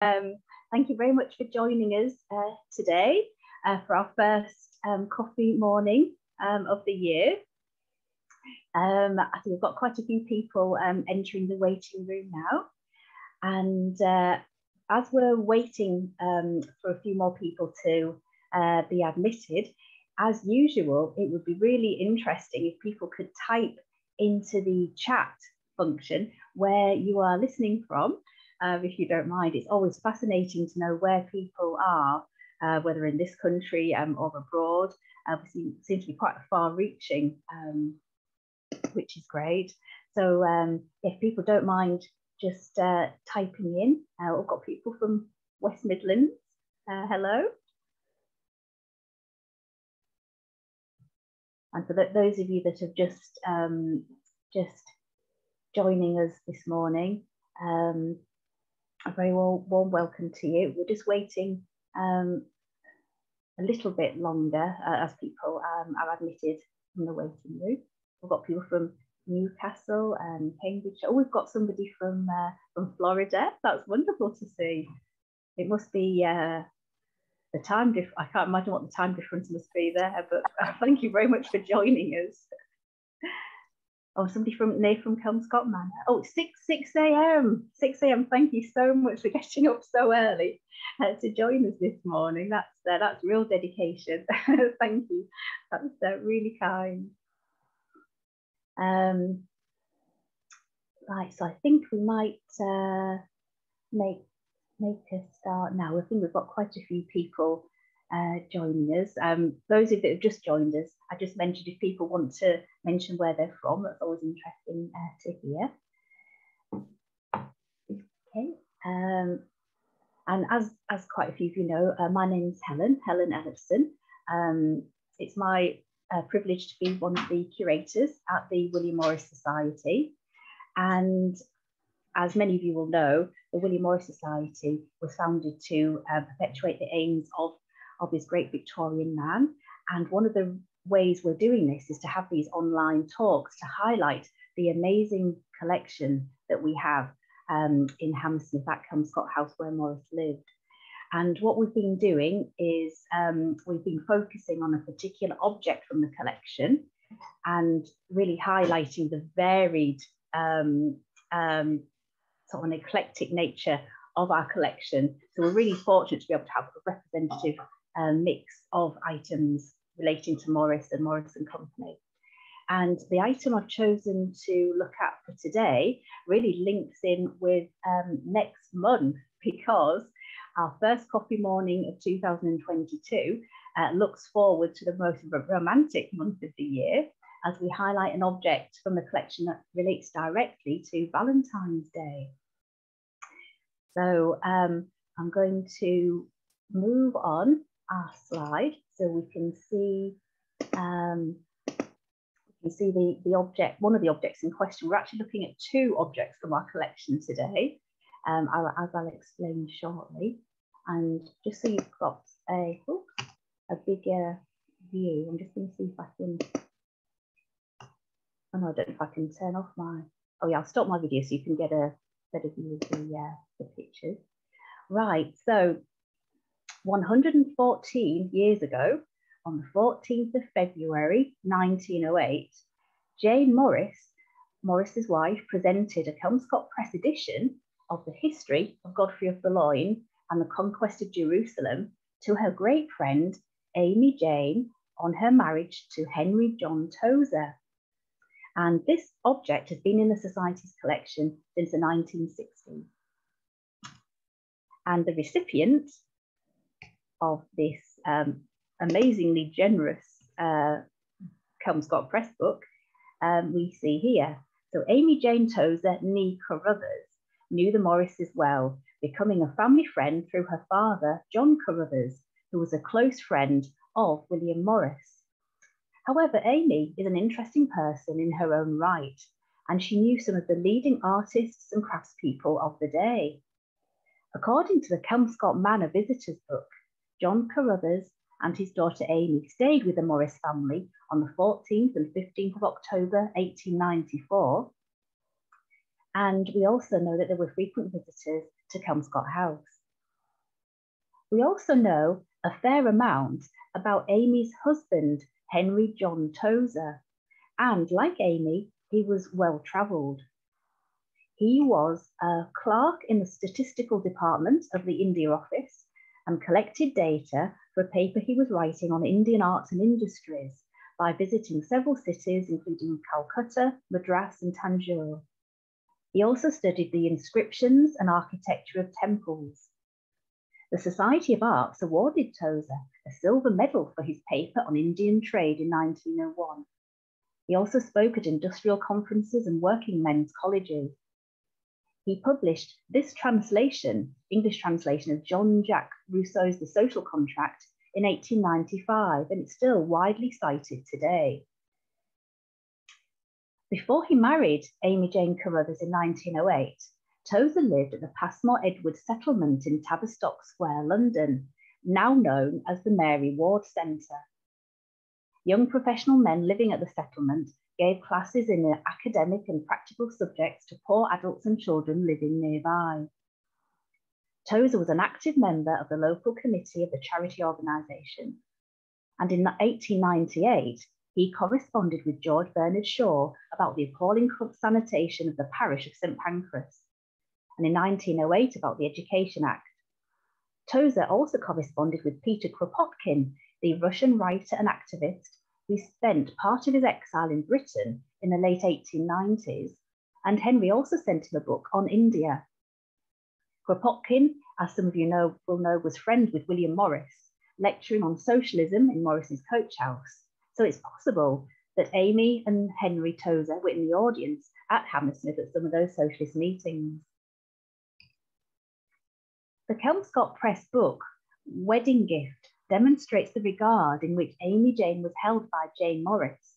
Thank you very much for joining us today for our first coffee morning of the year. I think we've got quite a few people entering the waiting room now. And as we're waiting for a few more people to be admitted, as usual, it would be really interesting if people could type into the chat function where you are listening from. If you don't mind. It's always fascinating to know where people are, whether in this country or abroad. We seem to be quite far-reaching, which is great. So if people don't mind just typing in, we've got people from West Midlands. Hello. And for those of you that have just joining us this morning, a very warm welcome to you. We're just waiting a little bit longer as people are admitted from the waiting room. We've got people from Newcastle and Cambridge. Oh, we've got somebody from Florida. That's wonderful to see. It must be the time difference. I can't imagine what the time difference must be there, but thank you very much for joining us. Oh, somebody from Kelmscott Manor. Oh, 6 a.m. 6 a.m. Thank you so much for getting up so early to join us this morning. That's real dedication. Thank you. That's really kind. Right, so I think we might make a start now. I think we've got quite a few people joining us. Those of you that have just joined us, I just mentioned if people want to mention where they're from, that's always interesting to hear. Okay, and as quite a few of you know, my name is Helen Ellison. It's my privilege to be one of the curators at the William Morris Society. And as many of you will know, the William Morris Society was founded to perpetuate the aims of this great Victorian man. And one of the ways we're doing this is to have these online talks to highlight the amazing collection that we have in Hammersmith at Kelmscott House where Morris lived. And what we've been doing is we've been focusing on a particular object from the collection and really highlighting the varied sort of an eclectic nature of our collection. So we're really fortunate to be able to have a representative mix of items relating to Morris and Morris and Company. And the item I've chosen to look at for today really links in with next month, because our first coffee morning of 2022 looks forward to the most romantic month of the year as we highlight an object from the collection that relates directly to Valentine's Day. So I'm going to move on our slide so we can see the object, one of the objects in question. We're actually looking at two objects from our collection today, as I'll explain shortly. And just so you've got a bigger view, I'm just going to see if I can. Oh no, I don't know if I can turn off my. Oh yeah, I'll stop my video so you can get a better view of the pictures. Right, so 114 years ago, on the 14th of February 1908, Jane Morris, Morris's wife, presented a Kelmscott Press edition of the history of Godefrey of Boloyne and the Conquest of Jerusalem to her great friend Amy Jane on her marriage to Henry John Tozer. And this object has been in the Society's collection since the 1960s. And the recipient of this amazingly generous Kelmscott Press book we see here. So Amy Jane Tozer, née Carruthers, knew the Morrises well, becoming a family friend through her father, John Carruthers, who was a close friend of William Morris. However, Amy is an interesting person in her own right, and she knew some of the leading artists and craftspeople of the day. According to the Kelmscott Manor Visitors Book, John Carruthers and his daughter Amy stayed with the Morris family on the 14th and 15th of October 1894. And we also know that there were frequent visitors to Kelmscott House. We also know a fair amount about Amy's husband, Henry John Tozer, and like Amy, he was well-travelled. He was a clerk in the statistical department of the India Office and collected data for a paper he was writing on Indian arts and industries by visiting several cities, including Calcutta, Madras, and Tanjore. He also studied the inscriptions and architecture of temples. The Society of Arts awarded Tozer a silver medal for his paper on Indian trade in 1901. He also spoke at industrial conferences and working men's colleges. He published this translation, English translation of Jean-Jacques Rousseau's The Social Contract in 1895, and it's still widely cited today. Before he married Amy Jane Carruthers in 1908, Tozer lived at the Passmore Edwards settlement in Tavistock Square, London, now known as the Mary Ward Centre. Young professional men living at the settlement gave classes in academic and practical subjects to poor adults and children living nearby. Tozer was an active member of the local committee of the charity organisation, and in 1898, he corresponded with George Bernard Shaw about the appalling sanitation of the parish of St Pancras, and in 1908 about the Education Act. Tozer also corresponded with Peter Kropotkin, the Russian writer and activist who spent part of his exile in Britain in the late 1890s, and Henry also sent him a book on India. Kropotkin, as some of you will know, was friends with William Morris, lecturing on socialism in Morris's coach house. So it's possible that Amy and Henry Tozer were in the audience at Hammersmith at some of those socialist meetings. The Kelmscott Press book, Wedding Gift, demonstrates the regard in which Amy Jane was held by Jane Morris.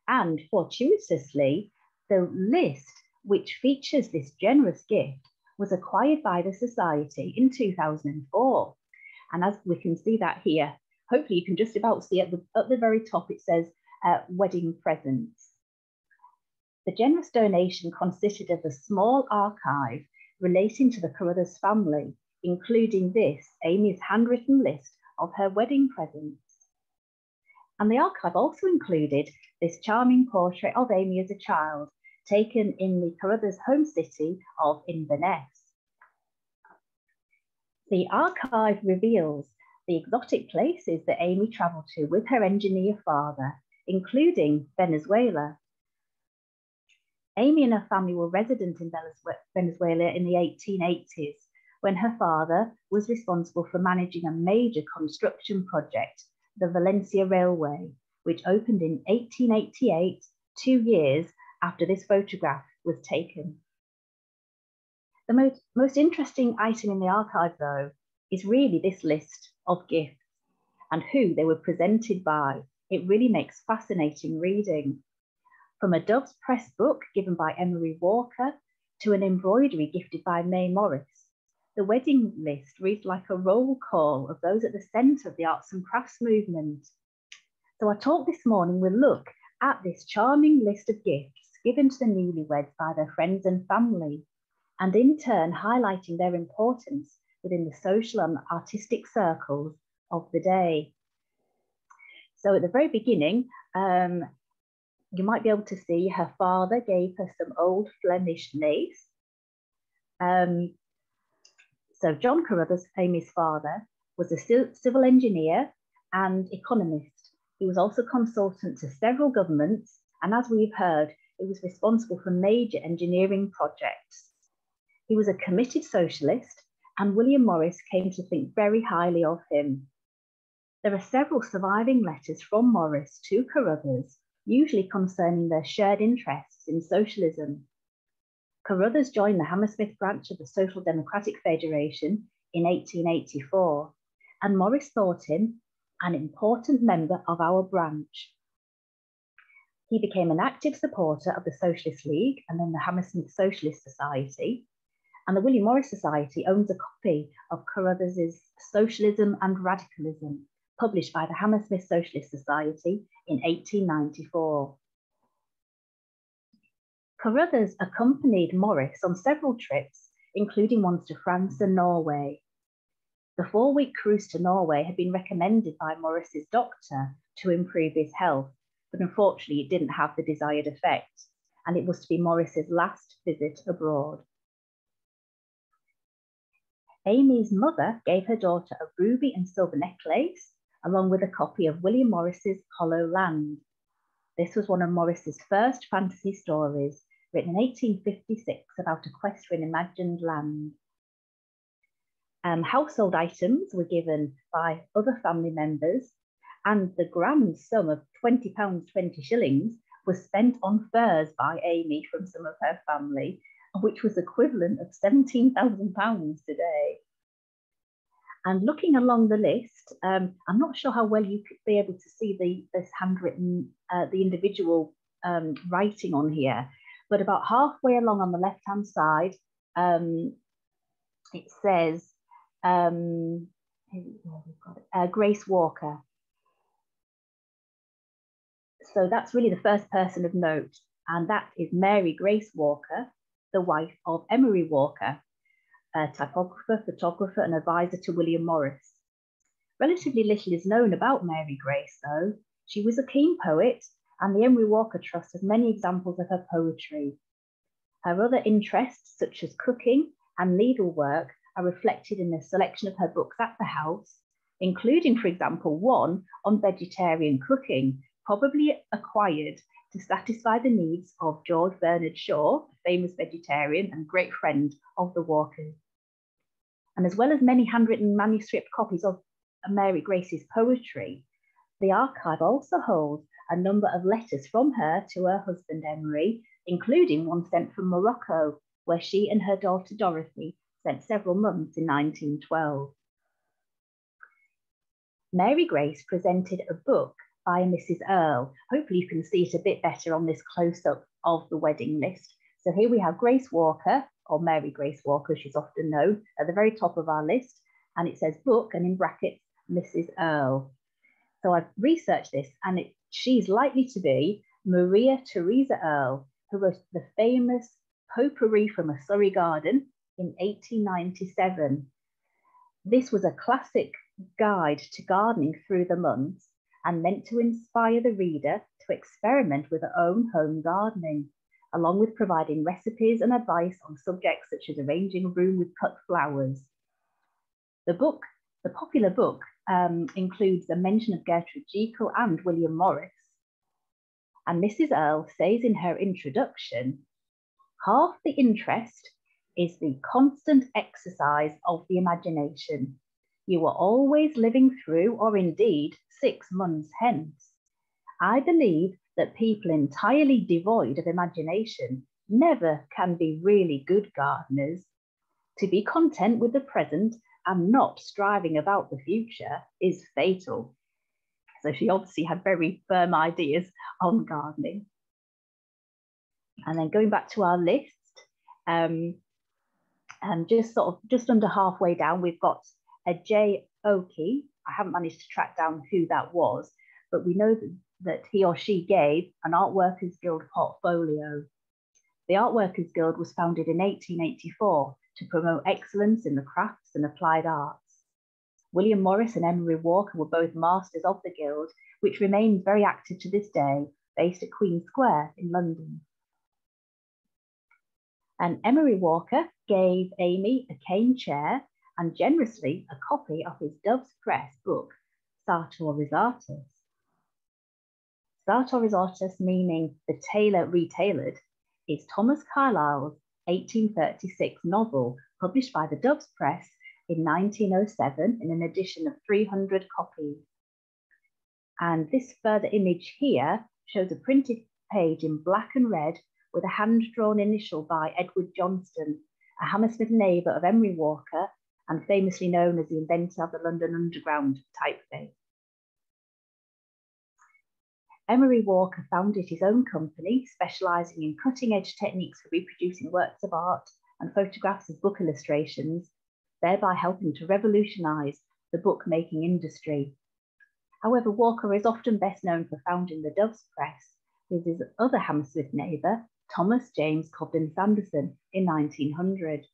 And fortuitously, the list which features this generous gift was acquired by the Society in 2004. And as we can see that here, hopefully you can just about see at the very top, it says wedding presents. The generous donation consisted of a small archive relating to the Carruthers family, including this, Amy's handwritten list of her wedding presents. And the archive also included this charming portrait of Amy as a child, taken in the Carruthers' home city of Inverness. The archive reveals the exotic places that Amy travelled to with her engineer father, including Venezuela. Amy and her family were resident in Venezuela in the 1880s, when her father was responsible for managing a major construction project, the Valencia Railway, which opened in 1888, 2 years after this photograph was taken. The most interesting item in the archive, though, is really this list of gifts and who they were presented by. It really makes fascinating reading. From a Dove's Press book given by Henry Walker to an embroidery gifted by May Morris, the wedding list reads like a roll call of those at the centre of the arts and crafts movement. So our talk this morning will look at this charming list of gifts given to the newlyweds by their friends and family, and in turn highlighting their importance within the social and artistic circles of the day. So at the very beginning, you might be able to see her father gave her some old Flemish lace. So John Carruthers, Amy's father, was a civil engineer and economist. He was also consultant to several governments, and as we've heard, he was responsible for major engineering projects. He was a committed socialist, and William Morris came to think very highly of him. There are several surviving letters from Morris to Carruthers, usually concerning their shared interests in socialism. Carruthers joined the Hammersmith branch of the Social Democratic Federation in 1884, and Morris thought him an important member of our branch. He became an active supporter of the Socialist League and then the Hammersmith Socialist Society, and the William Morris Society owns a copy of Carruthers' Socialism and Radicalism, published by the Hammersmith Socialist Society in 1894. Carruthers accompanied Morris on several trips, including ones to France and Norway. The 4-week cruise to Norway had been recommended by Morris's doctor to improve his health, but unfortunately it didn't have the desired effect, and it was to be Morris's last visit abroad. Amy's mother gave her daughter a ruby and silver necklace, along with a copy of William Morris's Hollow Land. This was one of Morris's first fantasy stories, written in 1856 about equestrian imagined land. Household items were given by other family members, and the grand sum of £20.20 was spent on furs by Amy from some of her family, which was equivalent of £17,000 today. And looking along the list, I'm not sure how well you could be able to see this handwritten, the individual writing on here, but about halfway along on the left-hand side, it says, Grace Walker. So that's really the first person of note, and that is Mary Grace Walker, the wife of Emery Walker, a typographer, photographer, and advisor to William Morris. Relatively little is known about Mary Grace, though. She was a keen poet, and the Emery Walker Trust has many examples of her poetry. Her other interests, such as cooking and needlework, are reflected in the selection of her books at the house, including, for example, one on vegetarian cooking, probably acquired to satisfy the needs of George Bernard Shaw, a famous vegetarian and great friend of the Walkers. And as well as many handwritten manuscript copies of Mary Grace's poetry, the archive also holds a number of letters from her to her husband Emery, including one sent from Morocco, where she and her daughter Dorothy spent several months in 1912. Mary Grace presented a book by Mrs. Earle. Hopefully you can see it a bit better on this close-up of the wedding list. So here we have Grace Walker, or Mary Grace Walker, she's often known, at the very top of our list, and it says book, and in brackets, Mrs. Earle. So I've researched this, and she's likely to be Maria Theresa Earle, who wrote the famous Potpourri from a Surrey Garden in 1897. This was a classic guide to gardening through the months and meant to inspire the reader to experiment with their own home gardening, along with providing recipes and advice on subjects such as arranging a room with cut flowers. The popular book, includes a mention of Gertrude Jekyll and William Morris. And Mrs. Earle says in her introduction, half the interest is the constant exercise of the imagination. You are always living through, or indeed 6 months hence. I believe that people entirely devoid of imagination never can be really good gardeners. To be content with the present and not striving about the future is fatal. So she obviously had very firm ideas on gardening. And then going back to our list, and just under halfway down, we've got a J. Oakey. I haven't managed to track down who that was, but we know that he or she gave an Art Workers Guild portfolio. The Art Workers Guild was founded in 1884 to promote excellence in the crafts and applied arts. William Morris and Emery Walker were both masters of the Guild, which remains very active to this day, based at Queen Square in London. And Emery Walker gave Amy a cane chair and generously a copy of his Dove's Press book, Sartoris Artus. Sartoris Artus, meaning the tailor retailored, is Thomas Carlyle's 1836 novel, published by the Dove's Press in 1907 in an edition of 300 copies. And this further image here shows a printed page in black and red with a hand-drawn initial by Edward Johnston, a Hammersmith neighbour of Emery Walker and famously known as the inventor of the London Underground typeface. Emery Walker founded his own company, specialising in cutting-edge techniques for reproducing works of art and photographs as book illustrations, thereby helping to revolutionise the bookmaking industry. However, Walker is often best known for founding the Dove's Press with his other Hammersmith neighbour, Thomas James Cobden Sanderson, in 1900.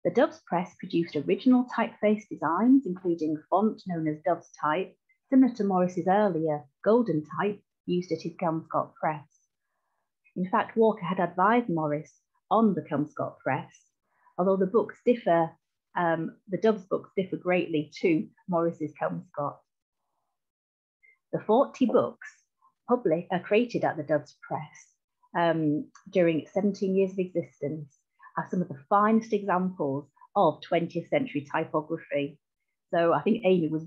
The Doves Press produced original typeface designs, including font known as Doves type, similar to Morris's earlier golden type used at his Kelmscott Press. In fact, Walker had advised Morris on the Kelmscott Press, although the books differ, the Doves books differ greatly to Morris's Kelmscott. The 40 books created at the Doves Press during its 17 years of existence are some of the finest examples of 20th century typography. So I think Amy was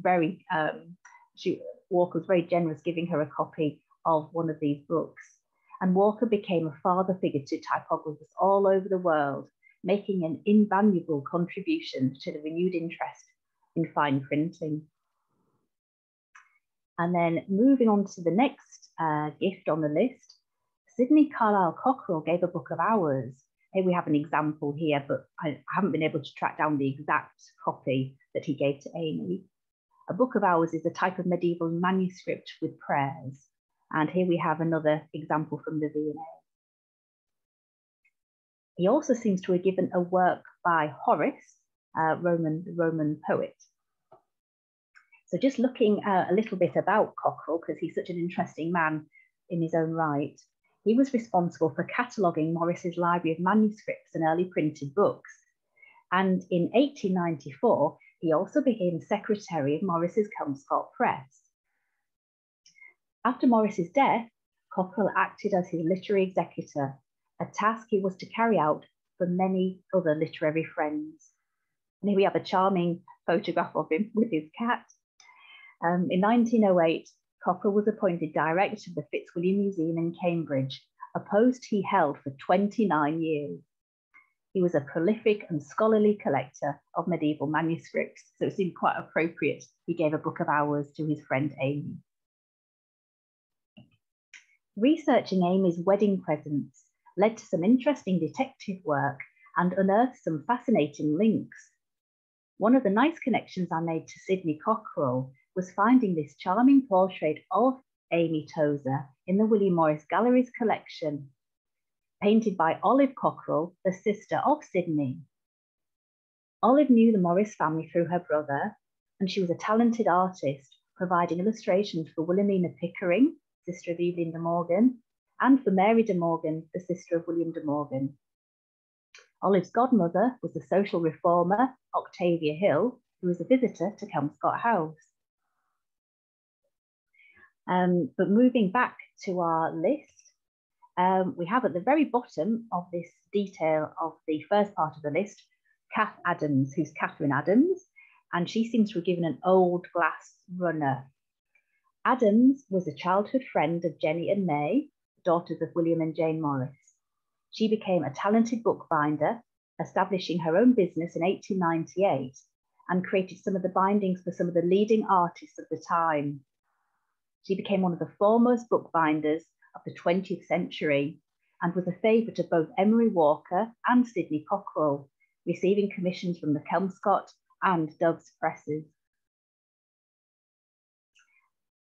Walker was very generous giving her a copy of one of these books. And Walker became a father figure to typographers all over the world, making an invaluable contribution to the renewed interest in fine printing. And then moving on to the next gift on the list, Sidney Carlisle Cockerell gave a book of hours. Here we have an example here, but I haven't been able to track down the exact copy that he gave to Amy. A book of hours is a type of medieval manuscript with prayers. And here we have another example from the V&A. He also seems to have given a work by Horace, the Roman poet. So just looking a little bit about Cockerell, because he's such an interesting man in his own right, he was responsible for cataloguing Morris's library of manuscripts and early printed books. And in 1894, he also became secretary of Morris's Kelmscott Press. After Morris's death, Cockerell acted as his literary executor, a task he was to carry out for many other literary friends. And here we have a charming photograph of him with his cat. In 1908, Cockerell was appointed director of the Fitzwilliam Museum in Cambridge, a post he held for 29 years. He was a prolific and scholarly collector of medieval manuscripts, so it seemed quite appropriate he gave a book of hours to his friend Amy. Researching Amy's wedding presents led to some interesting detective work and unearthed some fascinating links. One of the nice connections I made to Sidney Cockerell was finding this charming portrait of Amy Tozer in the William Morris Gallery's collection, painted by Olive Cockerell, the sister of Sidney. Olive knew the Morris family through her brother, and she was a talented artist, providing illustrations for Wilhelmina Pickering, sister of Evelyn de Morgan, and for Mary de Morgan, the sister of William de Morgan. Olive's godmother was the social reformer, Octavia Hill, who was a visitor to Kelmscott House. But moving back to our list, we have at the very bottom of this detail of the first part of the list, Kath Adams, who's Catherine Adams, and she seems to have given an old glass runner. Adams was a childhood friend of Jenny and May, daughters of William and Jane Morris. She became a talented bookbinder, establishing her own business in 1898, and created some of the bindings for some of the leading artists of the time. She became one of the foremost bookbinders of the 20th century and was a favourite of both Henry Walker and Sidney Cockerell, receiving commissions from the Kelmscott and Doves presses.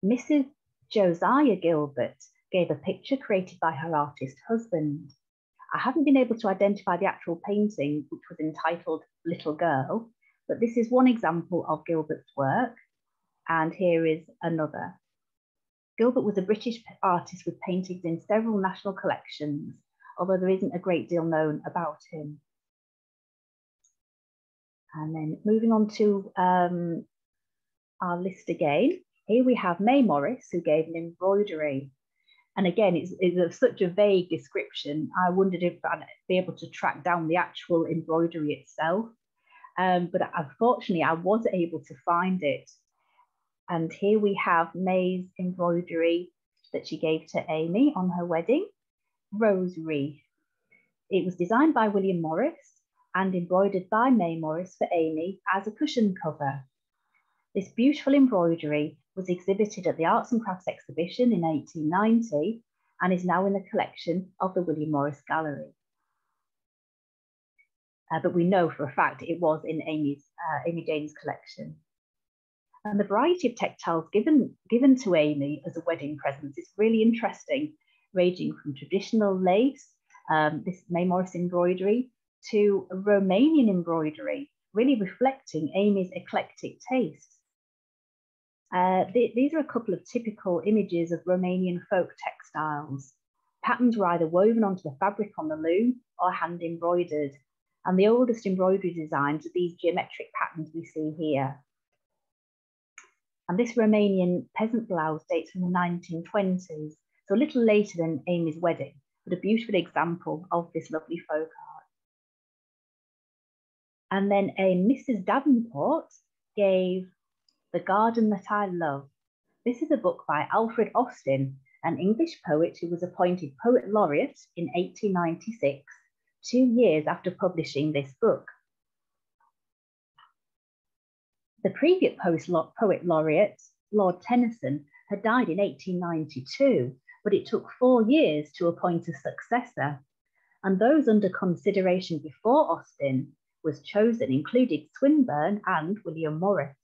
Mrs. Josiah Gilbert gave a picture created by her artist husband. I haven't been able to identify the actual painting, which was entitled Little Girl, but this is one example of Gilbert's work, and here is another. Gilbert was a British artist with paintings in several national collections, although there isn't a great deal known about him. And then moving on to our list again, here we have May Morris, who gave an embroidery. And again, it's such a vague description. I wondered if I'd be able to track down the actual embroidery itself. But unfortunately, I was able to find it. And here we have May's embroidery that she gave to Amy on her wedding, Rose Wreath. It was designed by William Morris and embroidered by May Morris for Amy as a cushion cover. This beautiful embroidery was exhibited at the Arts and Crafts exhibition in 1890 and is now in the collection of the William Morris Gallery. But we know for a fact it was in Amy Jane's collection. And the variety of textiles given to Amy as a wedding present is really interesting, ranging from traditional lace, this May Morris embroidery, to Romanian embroidery, really reflecting Amy's eclectic tastes. These are a couple of typical images of Romanian folk textiles. Patterns were either woven onto the fabric on the loom or hand embroidered. And the oldest embroidery designs are these geometric patterns we see here. And this Romanian peasant blouse dates from the 1920s, so a little later than Amy's wedding, but a beautiful example of this lovely folk art. And then a Mrs. Davenport gave The Garden That I Love. This is a book by Alfred Austin, an English poet who was appointed Poet Laureate in 1896, 2 years after publishing this book. The previous Poet Laureate, Lord Tennyson, had died in 1892, but it took 4 years to appoint a successor. And those under consideration before Austin was chosen included Swinburne and William Morris.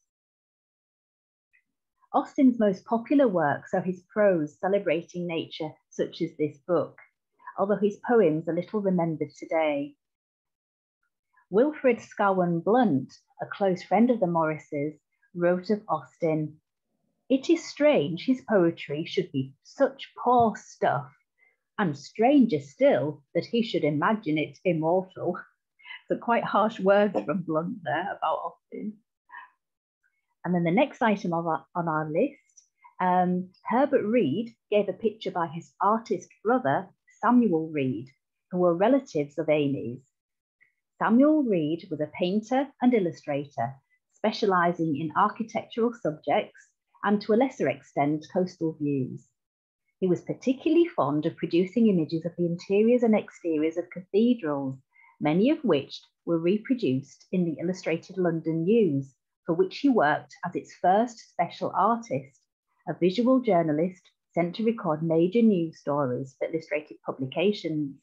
Austin's most popular works are his prose celebrating nature, such as this book, although his poems are little remembered today. Wilfred Scowen Blunt, a close friend of the Morrises, wrote of Austin, "It is strange his poetry should be such poor stuff, and stranger still that he should imagine it immortal." So quite harsh words from Blunt there about Austin. And then the next item on our list, Herbert Reed gave a picture by his artist brother, Samuel Reed, who were relatives of Amy's. Samuel Reed was a painter and illustrator, specialising in architectural subjects and to a lesser extent, coastal views. He was particularly fond of producing images of the interiors and exteriors of cathedrals, many of which were reproduced in the Illustrated London News, for which he worked as its first special artist, a visual journalist sent to record major news stories for illustrated publications.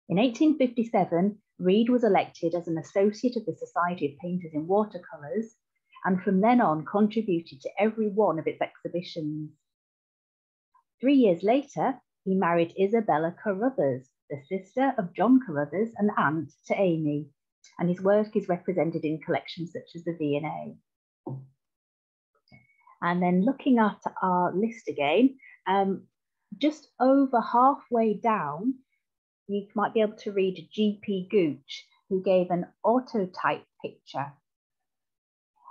In 1857, Reed was elected as an associate of the Society of Painters in Watercolours, and from then on contributed to every one of its exhibitions. 3 years later, he married Isabella Carruthers, the sister of John Carruthers and aunt to Amy, and his work is represented in collections such as the V&A. And then looking at our list again, just over halfway down, you might be able to read G.P. Gooch, who gave an autotype picture.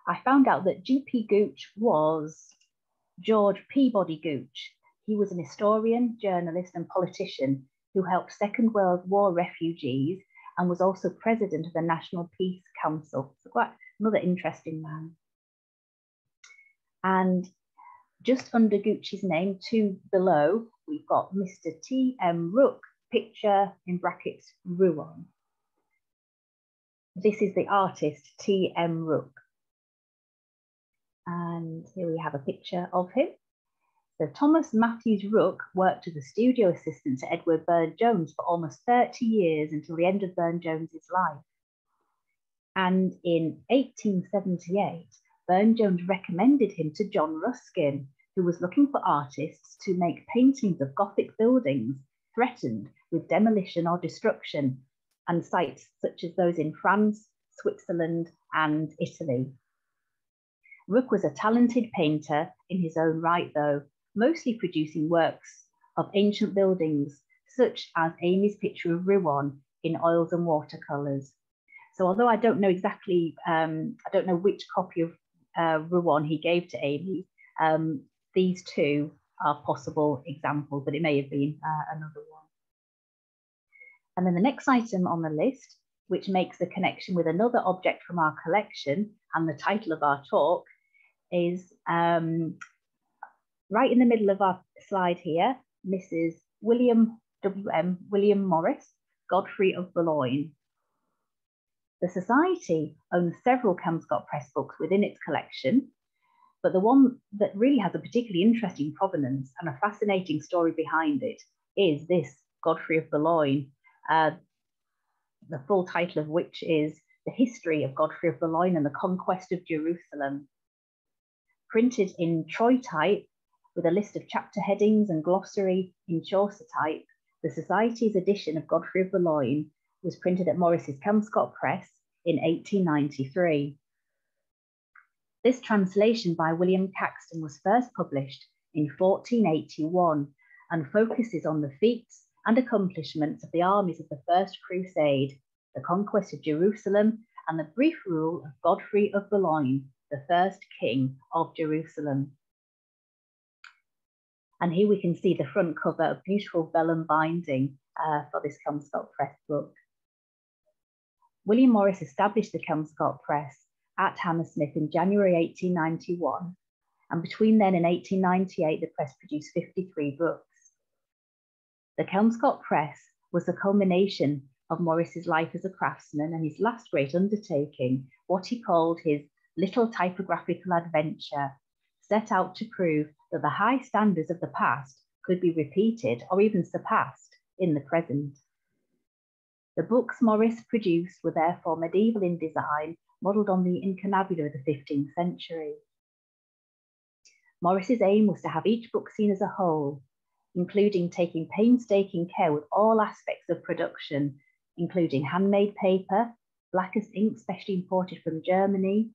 I found out that G.P. Gooch was George Peabody Gooch. He was an historian, journalist, and politician who helped Second World War refugees and was also president of the National Peace Council. So quite another interesting man. And just under Gooch's name, 2 below, we've got Mr. T.M. Rook, picture in brackets, Rouen. This is the artist, T.M. Rook. And here we have a picture of him. So Thomas Matthews Rook worked as a studio assistant to Edward Burne-Jones for almost 30 years until the end of Burne-Jones's life. And in 1878, Burne-Jones recommended him to John Ruskin, who was looking for artists to make paintings of Gothic buildings threatened with demolition or destruction, and sites such as those in France, Switzerland, and Italy. Rook was a talented painter in his own right, though, mostly producing works of ancient buildings, such as Amy's picture of Rouen in oils and watercolours. So although I don't know exactly, I don't know which copy of Rouen he gave to Amy, these 2 are possible examples, but it may have been another one. And then the next item on the list, which makes the connection with another object from our collection and the title of our talk, is right in the middle of our slide here, Mrs. William Morris, Godefrey of Boloyne. The Society owns several Kelmscott Press books within its collection, but the one that really has a particularly interesting provenance and a fascinating story behind it is this Godefrey of Boloyne, the full title of which is The History of Godefrey of Boloyne and the Conquest of Jerusalem. Printed in Troy type with a list of chapter headings and glossary in Chaucer type, the Society's edition of Godefrey of Boloyne was printed at Morris's Kelmscott Press in 1893. This translation by William Caxton was first published in 1481 and focuses on the feats and accomplishments of the armies of the First Crusade, the conquest of Jerusalem, and the brief rule of Godefrey of Boloyne, the first king of Jerusalem. And here we can see the front cover of beautiful vellum binding for this Kelmscott Press book. William Morris established the Kelmscott Press at Hammersmith in January 1891, and between then and 1898, the press produced 53 books. The Kelmscott Press was the culmination of Morris's life as a craftsman and his last great undertaking, what he called his little typographical adventure, set out to prove that the high standards of the past could be repeated or even surpassed in the present. The books Morris produced were therefore medieval in design, modelled on the incunabula of the 15th century. Morris's aim was to have each book seen as a whole, including taking painstaking care with all aspects of production, including handmade paper, blackest ink specially imported from Germany,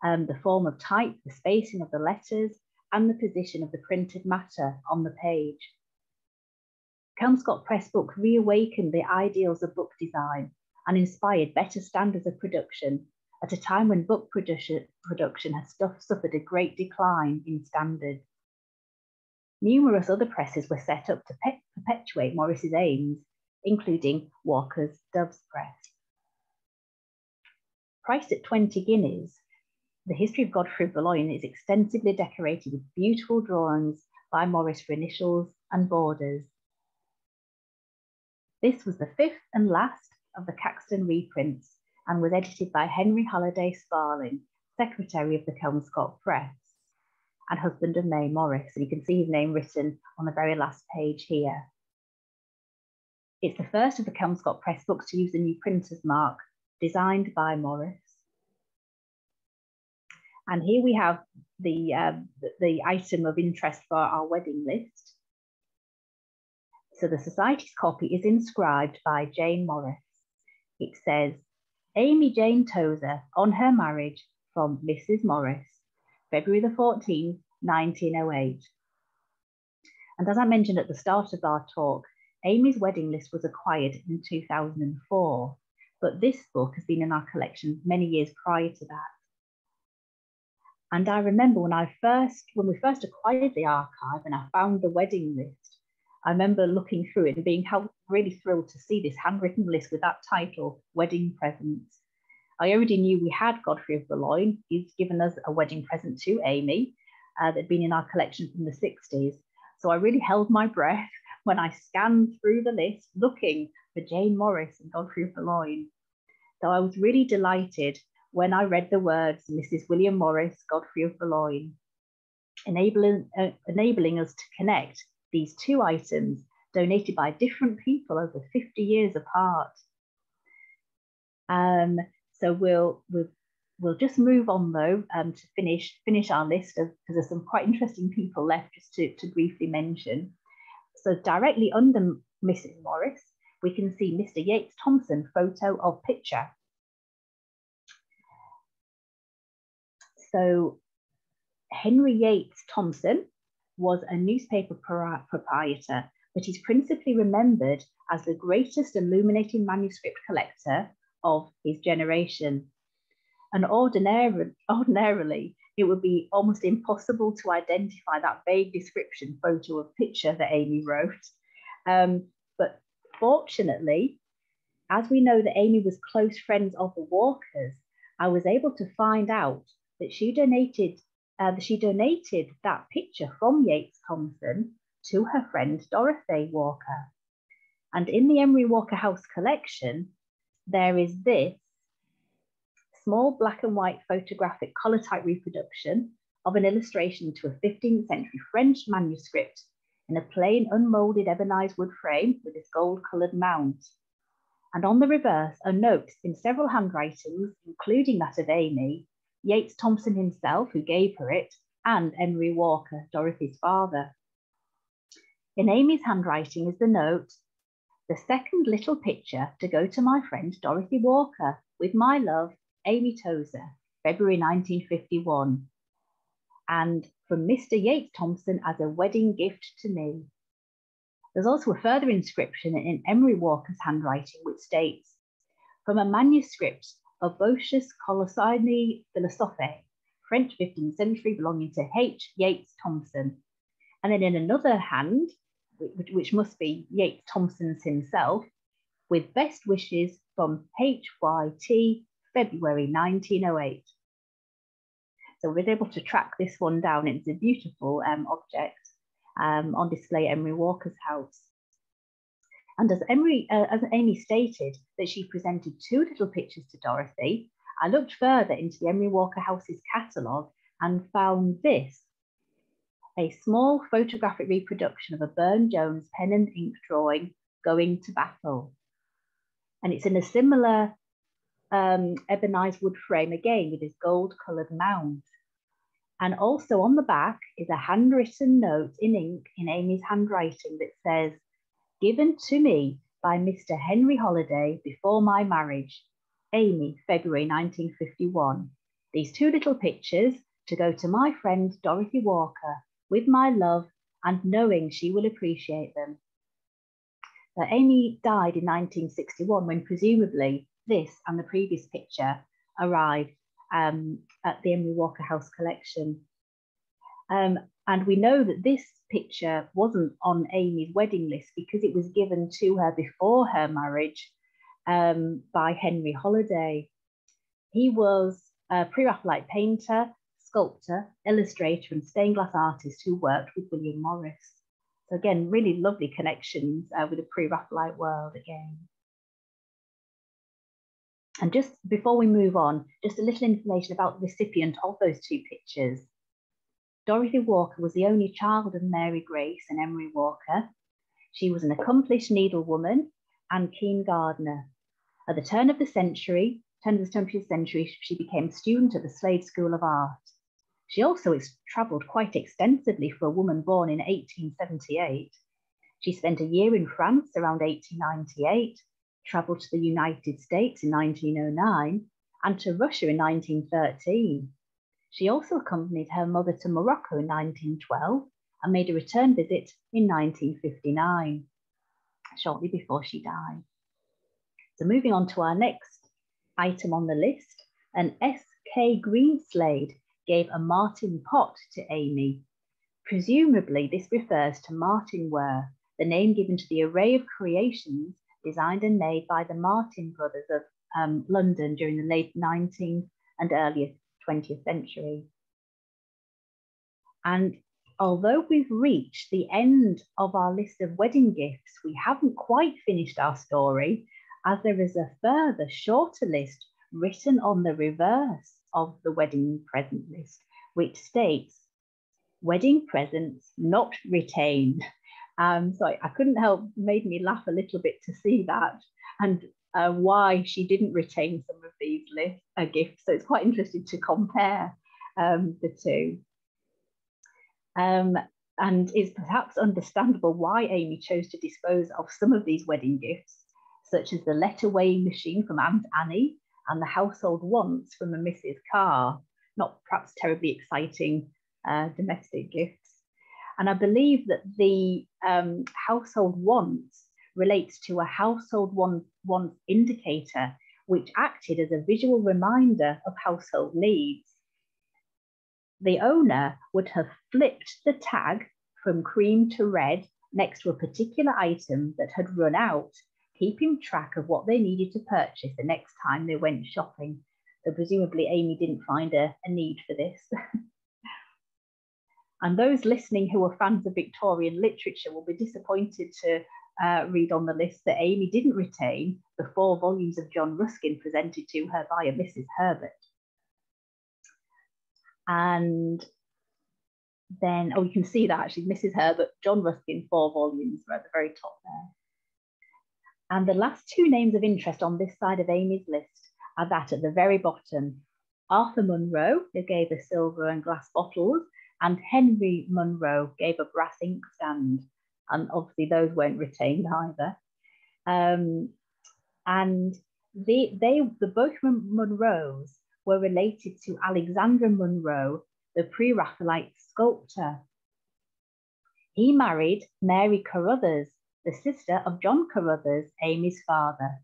the form of type, the spacing of the letters, and the position of the printed matter on the page. Kelmscott Press book reawakened the ideals of book design and inspired better standards of production at a time when book production had suffered a great decline in standards. Numerous other presses were set up to perpetuate Morris's aims, including Walker's Dove's Press. Priced at 20 guineas, the History of Godefrey of Boloyne is extensively decorated with beautiful drawings by Morris for initials and borders. This was the fifth and last of the Caxton reprints and was edited by Henry Halliday Sparling, Secretary of the Kelmscott Press and husband of May Morris. And you can see his name written on the very last page here. It's the first of the Kelmscott Press books to use the new printer's mark, designed by Morris. And here we have the item of interest for our wedding list. So the Society's copy is inscribed by Jane Morris. It says, Amy Jane Tozer on her marriage from Mrs. Morris, February the 14th, 1908. And as I mentioned at the start of our talk, Amy's wedding list was acquired in 2004, but this book has been in our collection many years prior to that. And I remember when we first acquired the archive and I found the wedding list, I remember looking through it and being really thrilled to see this handwritten list with that title, Wedding Presents. I already knew we had Godefrey of Boloyne. He's given us a wedding present to Amy that had been in our collection from the 60s. So I really held my breath when I scanned through the list looking for Jane Morris and Godefrey of Boloyne. So I was really delighted when I read the words Mrs. William Morris, Godefrey of Boloyne, enabling us to connect these two items donated by different people over 50 years apart. So we'll just move on though to finish our list because there's some quite interesting people left just to briefly mention. So directly under Mrs. Morris, we can see Mr. Yates Thompson photo of picture. So Henry Yates Thompson was a newspaper proprietor, but he's principally remembered as the greatest illuminating manuscript collector of his generation. And ordinarily, it would be almost impossible to identify that vague description photo of picture that Amy wrote. But fortunately, as we know that Amy was close friends of the Walkers, I was able to find out that she donated that picture from Yates Thompson to her friend Dorothy Walker. And in the Emery Walker House collection, there is this small black and white photographic collotype reproduction of an illustration to a 15th century French manuscript in a plain unmolded ebonized wood frame with this gold-coloured mount. And on the reverse are notes in several handwritings, including that of Amy, Yates Thompson himself, who gave her it, and Henry Walker, Dorothy's father. In Amy's handwriting is the note, The second little picture to go to my friend Dorothy Walker, with my love, Amy Tozer, February 1951. And from Mr. Yates Thompson as a wedding gift to me. There's also a further inscription in Henry Walker's handwriting, which states, from a manuscript of Boetius Colossini Philosophe, French 15th century, belonging to H. Yates Thompson. And then in another hand, which must be Yates Thompson's himself, with best wishes from H.Y.T. February 1908. So we're able to track this one down. It's a beautiful object on display at Henry Walker's house. And as Amy stated that she presented 2 little pictures to Dorothy, I looked further into the Henry Walker House's catalogue and found this, a small photographic reproduction of a Burne-Jones pen and ink drawing, Going to Battle. And it's in a similar ebonized wood frame again with this gold-coloured mount. And also on the back is a handwritten note in ink in Amy's handwriting that says, given to me by Mr. Henry Holiday before my marriage, Amy, February 1951. These 2 little pictures to go to my friend Dorothy Walker with my love and knowing she will appreciate them. Amy died in 1961 when presumably this and the previous picture arrived at the Henry Walker House collection. And we know that this picture wasn't on Amy's wedding list because it was given to her before her marriage by Henry Holiday. He was a pre-Raphaelite painter, sculptor, illustrator, and stained glass artist who worked with William Morris. So again, really lovely connections with the pre-Raphaelite world again. And just before we move on, just a little information about the recipient of those 2 pictures. Dorothy Walker was the only child of Mary Grace and Henry Walker. She was an accomplished needlewoman and keen gardener. At the turn of the 20th century, she became a student at the Slade School of Art. She also travelled quite extensively for a woman born in 1878. She spent a year in France around 1898, travelled to the United States in 1909, and to Russia in 1913. She also accompanied her mother to Morocco in 1912 and made a return visit in 1959, shortly before she died. So moving on to our next item on the list, an S.K. Greenslade gave a martin pot to Amy. Presumably this refers to martinware, the name given to the array of creations designed and made by the Martin brothers of London during the late 19th and early 20th century. And although we've reached the end of our list of wedding gifts, we haven't quite finished our story, as there is a further shorter list written on the reverse of the wedding present list, which states, wedding presents not retained. So I couldn't help, made me laugh a little bit to see that and why she didn't retain some of these gifts. So it's quite interesting to compare the 2. And it's perhaps understandable why Amy chose to dispose of some of these wedding gifts, such as the letter weighing machine from Aunt Annie and the household wants from a Mrs. Carr, not perhaps terribly exciting domestic gifts. And I believe that the household wants relates to a household wants indicator, which acted as a visual reminder of household needs. The owner would have flipped the tag from cream to red next to a particular item that had run out, keeping track of what they needed to purchase the next time they went shopping. So presumably Amy didn't find a need for this. And those listening who are fans of Victorian literature will be disappointed to read on the list that Amy didn't retain the 4 volumes of John Ruskin presented to her via Mrs. Herbert. And then, oh, you can see that actually, Mrs. Herbert, John Ruskin, 4 volumes, are at the very top there. And the last 2 names of interest on this side of Amy's list are that at the very bottom. Arthur Munro, who gave us silver and glass bottles, and Henry Munro gave a brass inkstand. And obviously those weren't retained either. And the both Munros were related to Alexander Munro, the pre-Raphaelite sculptor. He married Mary Carruthers, the sister of John Carruthers, Amy's father,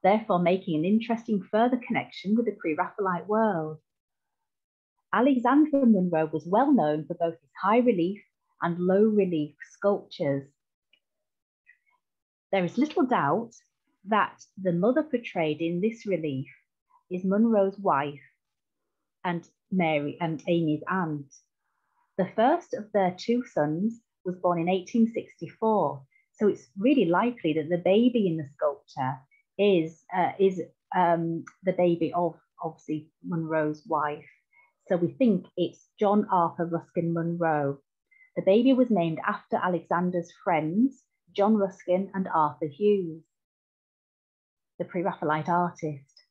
therefore making an interesting further connection with the pre-Raphaelite world. Alexander Munro was well known for both his high relief and low relief sculptures. There is little doubt that the mother portrayed in this relief is Munro's wife and Mary and Amy's aunt. The first of their two sons was born in 1864, so it's really likely that the baby in the sculpture is the baby of obviously Munro's wife. So we think it's John Arthur Ruskin Munro. The baby was named after Alexander's friends, John Ruskin and Arthur Hughes, the pre-Raphaelite artist.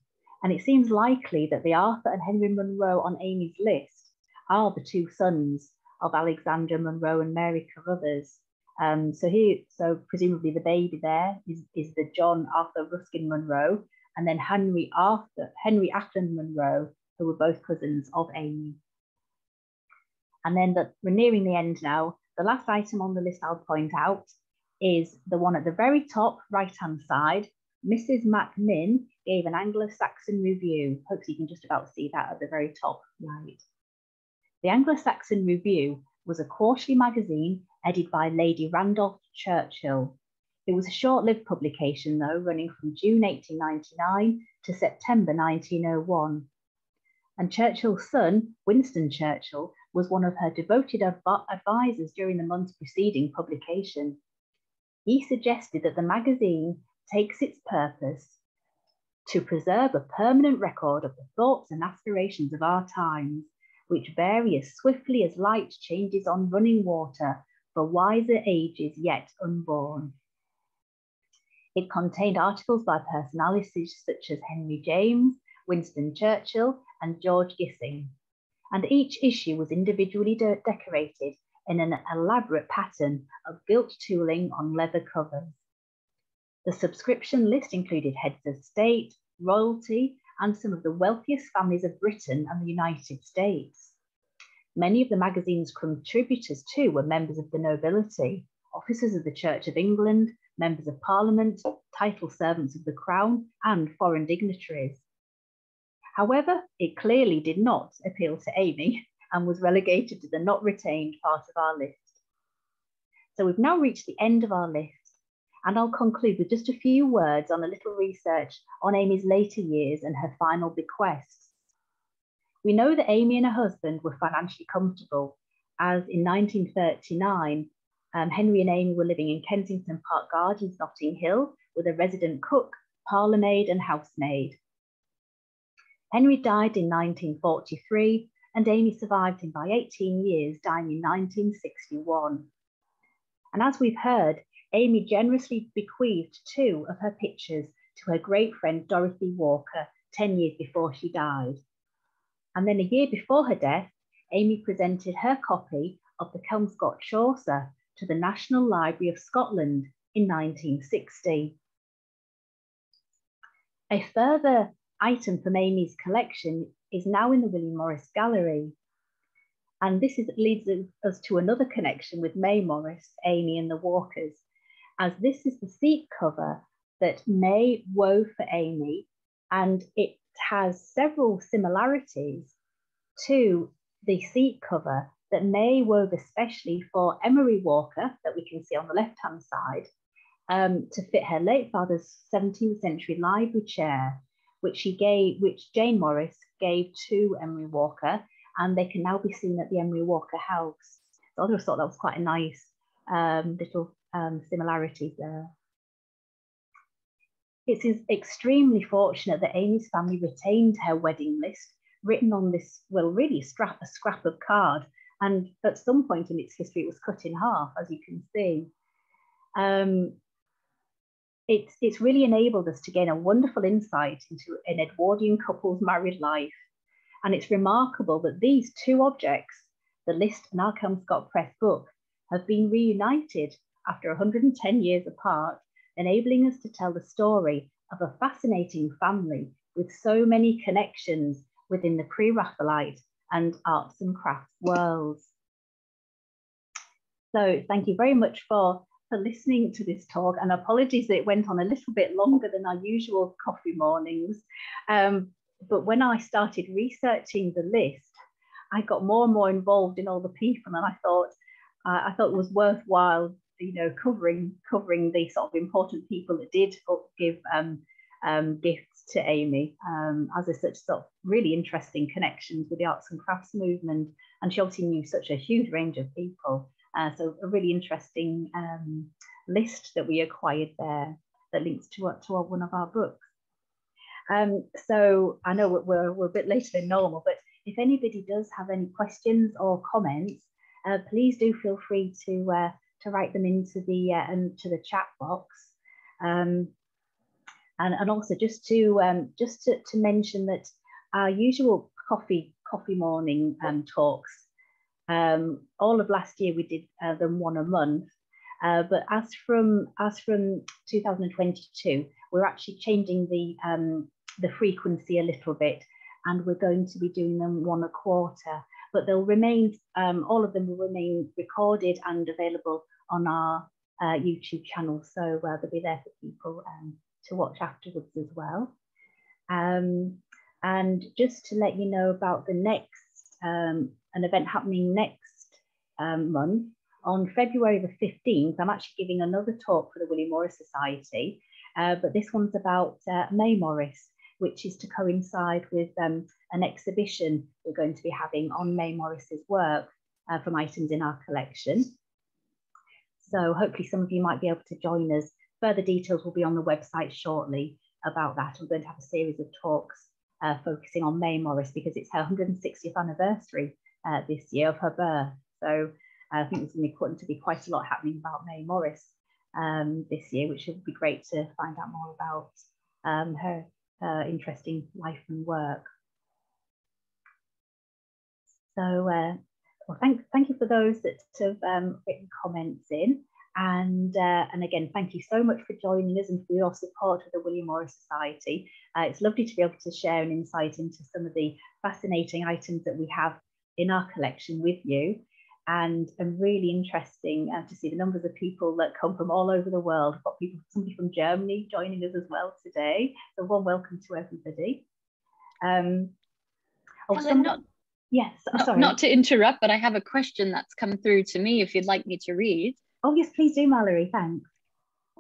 And it seems likely that the Arthur and Henry Munro on Amy's list are the two sons of Alexander Munro and Mary Carruthers. So presumably the baby there is the John Arthur Ruskin Munro, and then Henry Ackland Munro, who were both cousins of Amy. And then we're nearing the end now. The last item on the list I'll point out is the one at the very top right-hand side. Mrs. MacMinn gave an Anglo-Saxon review. Hopefully you can just about see that at the very top right. The Anglo-Saxon Review was a quarterly magazine edited by Lady Randolph Churchill. It was a short-lived publication though, running from June 1899 to September 1901. And Churchill's son, Winston Churchill, was one of her devoted advisors during the months preceding publication. He suggested that the magazine takes its purpose to preserve a permanent record of the thoughts and aspirations of our times, which vary as swiftly as light changes on running water for wiser ages yet unborn. It contained articles by personalities such as Henry James, Winston Churchill, and George Gissing, and each issue was individually decorated in an elaborate pattern of gilt tooling on leather covers. The subscription list included heads of state, royalty, and some of the wealthiest families of Britain and the United States. Many of the magazine's contributors too were members of the nobility, officers of the Church of England, members of Parliament, title servants of the Crown, and foreign dignitaries. However, it clearly did not appeal to Amy and was relegated to the not retained part of our list. So we've now reached the end of our list, and I'll conclude with just a few words on a little research on Amy's later years and her final bequests. We know that Amy and her husband were financially comfortable, as in 1939, Henry and Amy were living in Kensington Park Gardens, Notting Hill, with a resident cook, parlourmaid and housemaid. Henry died in 1943, and Amy survived him by 18 years, dying in 1961. And as we've heard, Amy generously bequeathed 2 of her pictures to her great friend Dorothy Walker 10 years before she died. And then a year before her death, Amy presented her copy of the Kelmscott Chaucer to the National Library of Scotland in 1960. A further item from Amy's collection is now in the William Morris Gallery. And this leads us to another connection with May Morris, Amy and the Walkers, as this is the seat cover that May wove for Amy, and it has several similarities to the seat cover that May wove especially for Emery Walker, that we can see on the left-hand side, to fit her late father's 17th century library chair, which Jane Morris gave to Emery Walker, and they can now be seen at the Emery Walker house. So I just thought that was quite a nice little similarities there. It is extremely fortunate that Amy's family retained her wedding list, written on this, well, really a scrap of card, and at some point in its history it was cut in half, as you can see. It's really enabled us to gain a wonderful insight into an Edwardian couple's married life. And it's remarkable that these 2 objects, the list and our Kelmscott Press book, have been reunited after 110 years apart enabling us to tell the story of a fascinating family with so many connections within the pre-Raphaelite and arts and crafts worlds. So thank you very much for listening to this talk, and apologies that it went on a little bit longer than our usual coffee mornings. But when I started researching the list, I got more and more involved in all the people, and I thought it was worthwhile, you know, covering the sort of important people that did give gifts to Amy, as there's such sort of really interesting connections with the arts and crafts movement, and she obviously knew such a huge range of people. So a really interesting list that we acquired there that links to one of our books. So I know we're a bit later than normal, but if anybody does have any questions or comments, please do feel free to write them into the chat box. And also just to mention that our usual coffee morning talks, all of last year we did them one a month, but as from 2022 we're actually changing the frequency a little bit, and we're going to be doing them one a quarter, but they'll remain, all of them will remain recorded and available on our YouTube channel, so they'll be there for people to watch afterwards as well. And just to let you know about the next an event happening next month, on February the 15th, I'm actually giving another talk for the William Morris Society, but this one's about May Morris, which is to coincide with an exhibition we're going to be having on May Morris's work from items in our collection. So hopefully some of you might be able to join us. Further details will be on the website shortly about that. We're going to have a series of talks focusing on May Morris because it's her 160th anniversary this year of her birth. So I think there's going to be quite a lot happening about May Morris this year, which would be great to find out more about her interesting life and work. So well, thank you for those that have written comments in, and again, thank you so much for joining us and for your support of the William Morris Society. It's lovely to be able to share an insight into some of the fascinating items that we have in our collection with you, and really interesting to see the numbers of people that come from all over the world. We've got somebody from Germany joining us as well today, so warm welcome to everybody. Yes, sorry. Not to interrupt, but I have a question that's come through to me if you'd like me to read. Oh yes, please do, Mallory, thanks.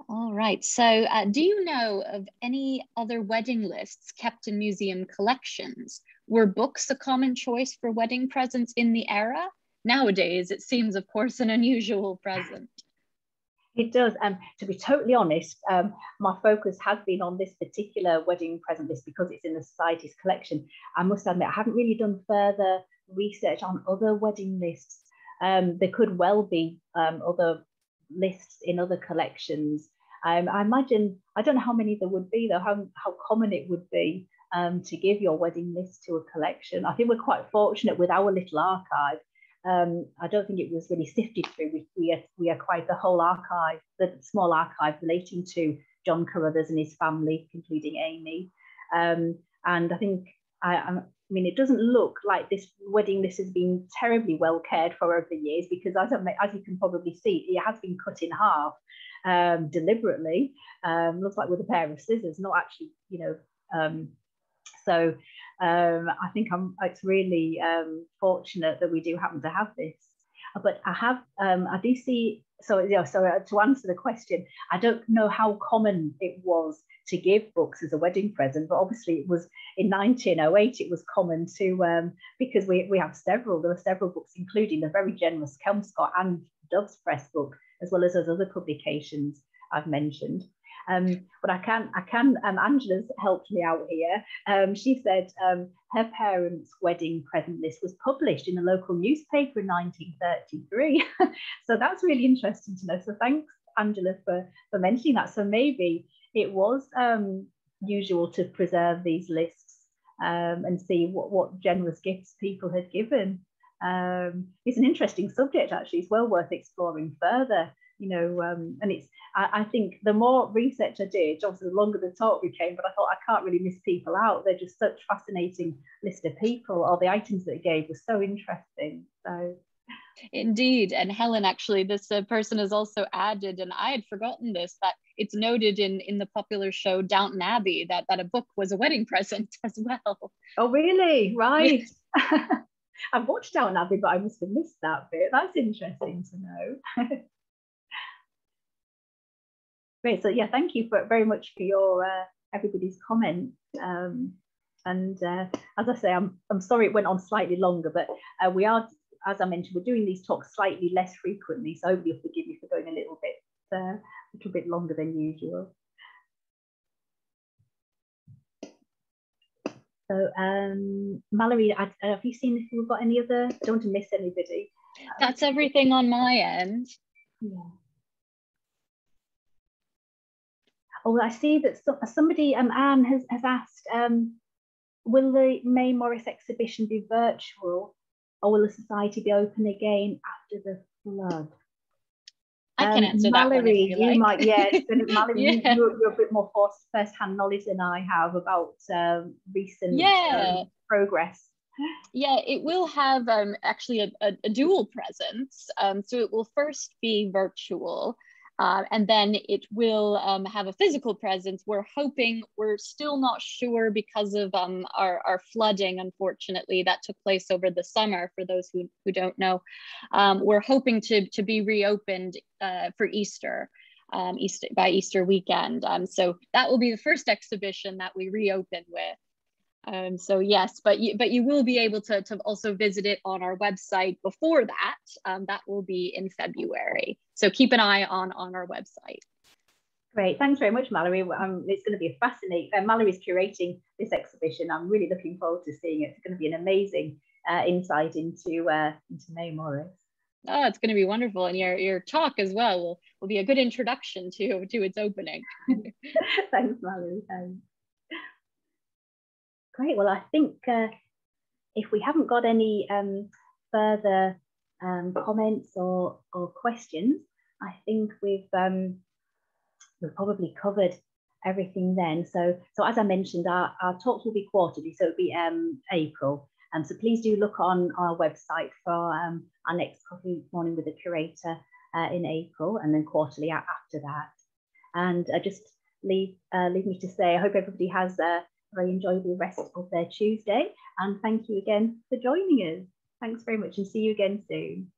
All right, so do you know of any other wedding lists kept in museum collections? Were books a common choice for wedding presents in the era? Nowadays, it seems, of course, an unusual present. It does. To be totally honest, my focus has been on this particular wedding present list because it's in the Society's collection. I must admit, I haven't really done further research on other wedding lists. There could well be other lists in other collections. I imagine, I don't know how many there would be, though, how common it would be to give your wedding list to a collection. I think we're quite fortunate with our little archive. I don't think it was really sifted through. We acquired the whole archive, the small archive relating to John Carruthers and his family, including Amy. And I think, I mean, it doesn't look like this wedding list has been terribly well cared for over the years, because as you can probably see, it has been cut in half deliberately. Looks like with a pair of scissors, not actually, you know. So I think it's really fortunate that we do happen to have this. But I do see, so yeah, so to answer the question, I don't know how common it was to give books as a wedding present, but obviously it was in 1908, it was common to, because we have there were several books, including the very generous Kelmscott and Dove's Press book, as well as those other publications I've mentioned. But I can, Angela's helped me out here. She said her parents' wedding present list was published in a local newspaper in 1933. So that's really interesting to know. So thanks, Angela, for mentioning that. So maybe it was usual to preserve these lists and see what generous gifts people had given. It's an interesting subject, actually. It's well worth exploring further. you know, and I think the more research I did, obviously the longer the talk became, but I thought I can't really miss people out. They're just such fascinating list of people. All the items that it gave was so interesting. So. Indeed. And Helen, actually, this person has also added, and I had forgotten this, that it's noted in the popular show Downton Abbey that a book was a wedding present as well. Oh, really? Right. I've watched Downton Abbey, but I must have missed that bit. That's interesting to know. Great. So yeah, thank you very much for your everybody's comments. And as I say, I'm sorry it went on slightly longer, but we are, as I mentioned, we're doing these talks slightly less frequently, so hopefully you'll forgive me for going a little bit longer than usual. So Mallory, have you seen if we've got any other? I don't want to miss anybody. That's everything on my end. Yeah. Oh, I see that somebody, Anne, has asked, will the May Morris exhibition be virtual, or will the society be open again after the flood? I can answer Mallory, that one if you like. Might, yes. Mallory, Yeah. you're a bit more first-hand knowledge than I have about recent progress. Yeah, it will have actually a dual presence. So it will first be virtual, and then it will have a physical presence. We're hoping, we're still not sure because of our flooding, unfortunately, that took place over the summer, for those who don't know. We're hoping to be reopened for Easter, by Easter weekend. So that will be the first exhibition that we reopen with. So yes, but you will be able to also visit it on our website before that. That will be in February. So keep an eye on our website. Great, thanks very much, Mallory. It's going to be a fascinating. Mallory's curating this exhibition. I'm really looking forward to seeing it. It's going to be an amazing insight into May Morris. Oh, it's going to be wonderful, and your talk as well will be a good introduction to its opening. Thanks, Mallory. Thanks. Great. Well, I think if we haven't got any further comments or questions, I think we've probably covered everything then. So as I mentioned, our talks will be quarterly, so it'll be April. So please do look on our website for our next coffee morning with the curator in April, and then quarterly after that. And just leave me to say, I hope everybody has a very enjoyable rest of their Tuesday, and thank you again for joining us. Thanks very much, and see you again soon.